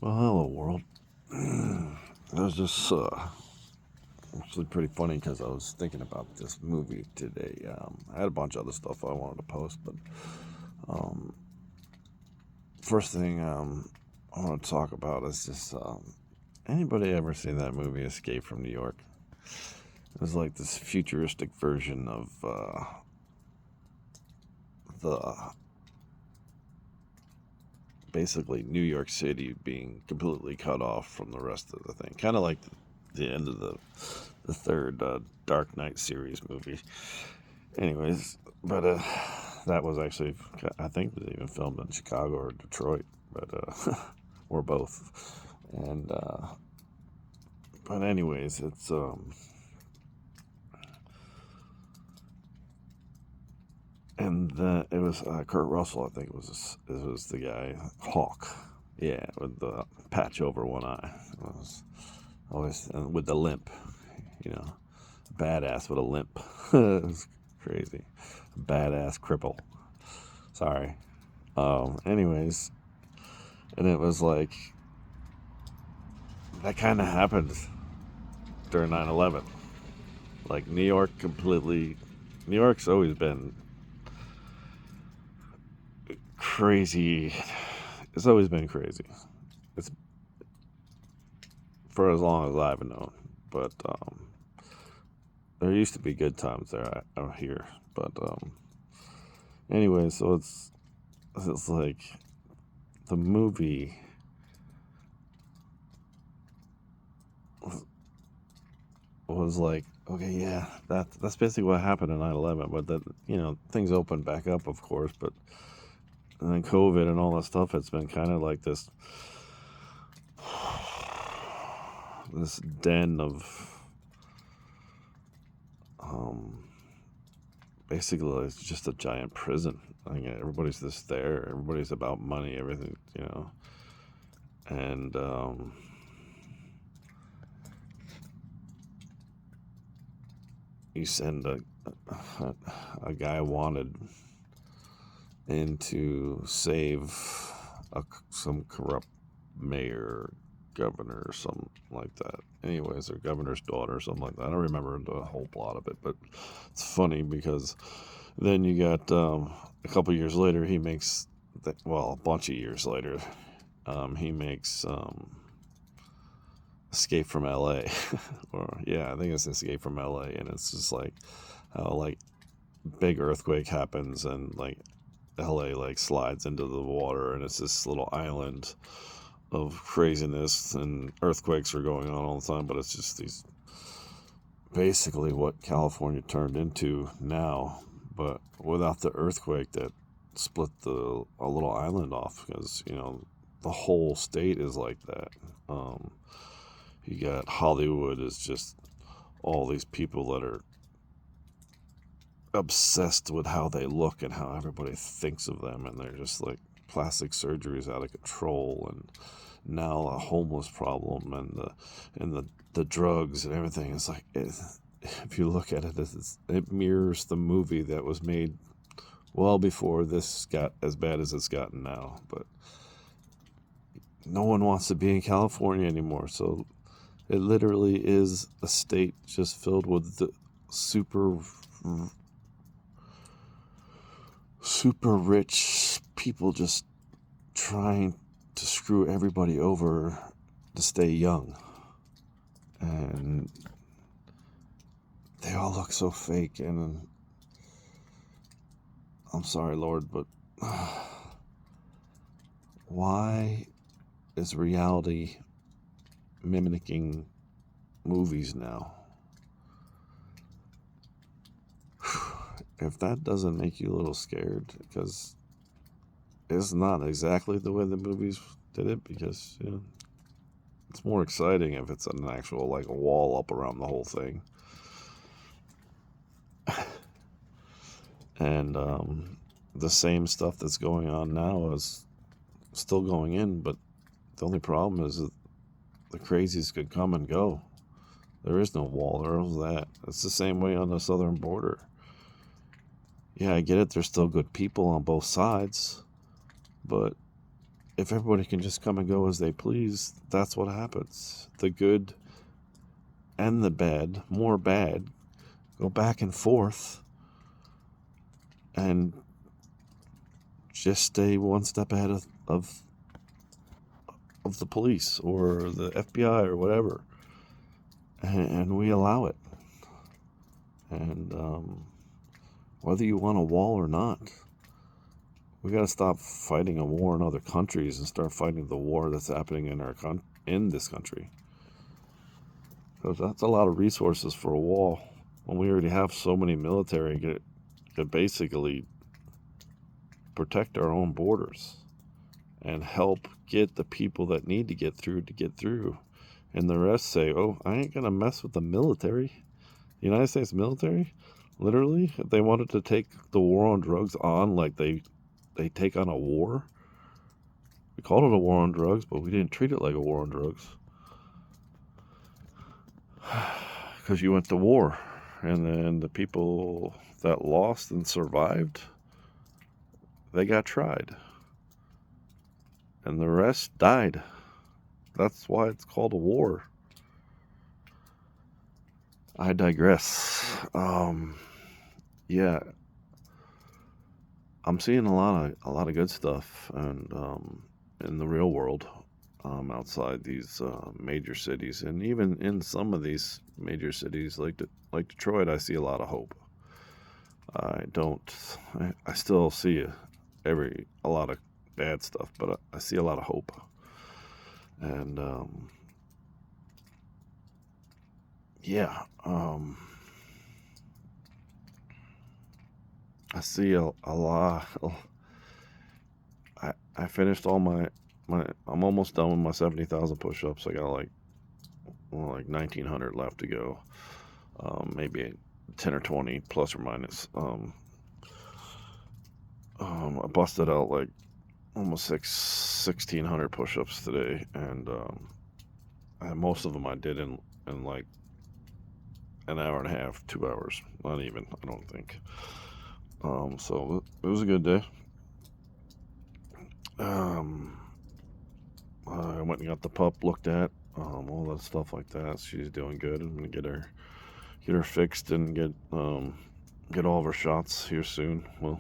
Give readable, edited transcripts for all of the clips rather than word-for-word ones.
Well, hello, world. It was just actually pretty funny because I was thinking about this movie today. I had a bunch of other stuff I wanted to post, but um, first thing I want to talk about is just anybody ever seen that movie Escape from New York? It was like this futuristic version of the basically New York City being completely cut off from the rest of the thing, kind of like the end of the third Dark Knight series movie. Anyways, but that was actually, I think, it was even filmed in Chicago or Detroit, but or both. And but anyways, it's and it was Kurt Russell, I think it was the guy Hawk, yeah, with the patch over one eye. It was always with the limp, you know, badass with a limp. It was crazy, badass cripple. Sorry. Anyways, and it was like that kind of happened during 9/11. Like New York completely. New York's always been crazy. It's always been crazy. It's for as long as I've known. But there used to be good times there out here. But anyway, so it's like the movie was like, okay, yeah, that's basically what happened in 9/11. But that, things opened back up, of course. But and then COVID and all that stuff, it's been kind of like this den of um, basically it's just a giant prison. I think everybody's just there. Everybody's about money, everything, and you send a guy wanted in to save some corrupt mayor, governor, or something like that. Anyways, or governor's daughter, or something like that. I don't remember the whole plot of it, but it's funny because then you got a couple years later, he makes, a bunch of years later, he makes Escape from L.A. or yeah, I think it's Escape from L.A. And it's just like how like big earthquake happens and like LA like slides into the water and it's this little island of craziness and earthquakes are going on all the time, but it's just these basically what California turned into now, but without the earthquake that split a little island off because the whole state is like that. You got Hollywood is just all these people that are obsessed with how they look and how everybody thinks of them, and they're just like plastic surgery is out of control, and now a homeless problem and the drugs and everything. It's like if you look at it, it mirrors the movie that was made well before this got as bad as it's gotten now. But no one wants to be in California anymore, so it literally is a state just filled with the super rich people just trying to screw everybody over to stay young. And they all look so fake. And I'm sorry, Lord, but why is reality mimicking movies now? If that doesn't make you a little scared, because it's not exactly the way the movies did it, because it's more exciting if it's an actual like a wall up around the whole thing. And the same stuff that's going on now is still going in, but the only problem is that the crazies could come and go. There is no wall. There is that. It's the same way on the southern border. Yeah, I get it. There's still good people on both sides, but if everybody can just come and go as they please, that's what happens. The good and the bad, more bad, go back and forth and just stay one step ahead of the police or the FBI or whatever. And we allow it. And whether you want a wall or not, we got to stop fighting a war in other countries and start fighting the war that's happening in this country. Because that's a lot of resources for a wall when we already have so many military that basically protect our own borders and help get the people that need to get through. And the rest say, oh, I ain't going to mess with the military. The United States military, literally, if they wanted to take the war on drugs on like they take on a war. We called it a war on drugs, but we didn't treat it like a war on drugs. Because you went to war, and then the people that lost and survived, they got tried. And the rest died. That's why it's called a war. I digress. Yeah, I'm seeing a lot of good stuff, and in the real world, outside these major cities, and even in some of these major cities like Detroit, I see a lot of hope. I still see a lot of bad stuff, but I see a lot of hope, and yeah, I see a lot. I finished all my I'm almost done with my 70,000 push-ups. I got like 1,900 left to go. Maybe 10 or 20 plus or minus. I busted out like almost 1,600 push-ups today, and most of them I did in like an hour and a half, 2 hours. Not even, I don't think. So it was a good day. I went and got the pup looked at, all that stuff like that. She's doing good. I'm gonna get her fixed and get all of her shots here soon. Well,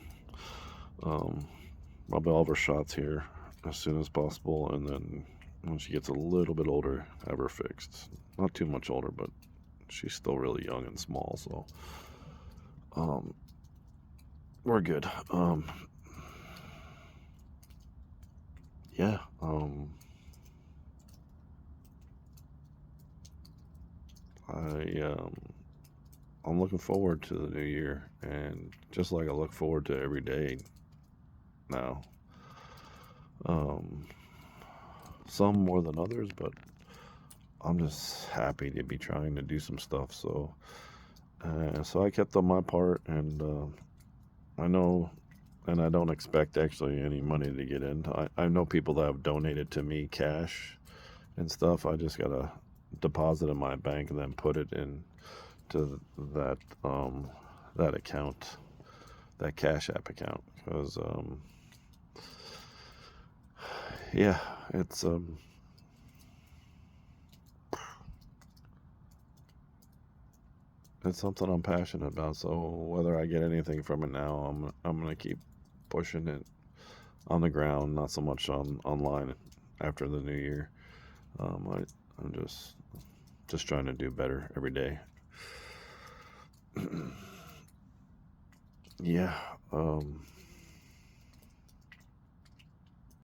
probably all of her shots here as soon as possible, and then when she gets a little bit older, have her fixed. Not too much older, but she's still really young and small, so we're good. Yeah. I'm looking forward to the new year, and just like I look forward to every day now. Some more than others, but I'm just happy to be trying to do some stuff. So I kept on my part, and I know, and I don't expect actually any money to get in. I know people that have donated to me cash and stuff. I just gotta deposit in my bank and then put it in to that account, that Cash App account, because yeah, it's something I'm passionate about. So whether I get anything from it now, I'm gonna keep pushing it on the ground, not so much online after the new year. I'm just trying to do better every day. Yeah.